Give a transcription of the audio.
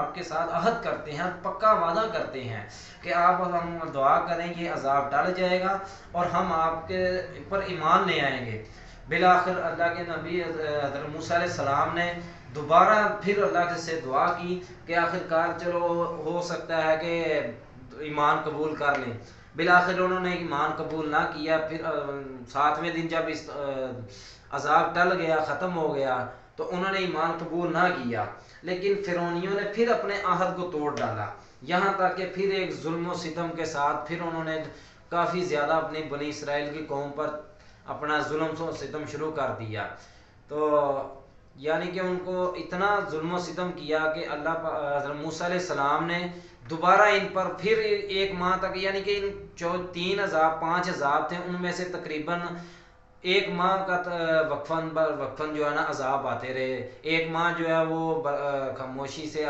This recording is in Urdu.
آپ کے ساتھ عہد کرتے ہیں، پکا وعدہ کرتے ہیں کہ آپ ہم دعا کریں یہ عذاب ٹل جائے گا اور ہم آپ کے پر ایمان لے آئیں گے۔ بالآخر اللہ کے نبی حضرت موسیٰ علیہ السلام نے دوبارہ پھر اللہ سے دعا کی کہ آخر کار چلو ہو سکتا ہے کہ ایمان قبول کر لیں۔ بالآخر انہوں نے ایمان قبول نہ کیا۔ پھر 7ویں دن جب اس عذاب ٹل گیا، ختم ہو گیا، تو انہوں نے ایمان قبول نہ کیا، لیکن فرعونیوں نے پھر اپنے عہد کو توڑ ڈالا، یہاں تک کہ پھر ایک ظلم و ستم کے ساتھ پھر انہوں نے کافی زیادہ اپنی بنی اسرائیل کی قوم پر اپنا ظلم و ستم شروع کر دیا۔ تو یعنی کہ ان کو اتنا ظلم و ستم کیا کہ اللہ حضرت موسیٰ علیہ السلام نے دوبارہ ان پر پھر 1 ماہ تک، یعنی کہ ان 3 عذاب 5 عذاب تھے، ان میں سے تقریباً 1 ماہ کا وقفاً جو ہے نا عذاب آتے رہے۔ 1 ماہ جو ہے وہ خاموشی سے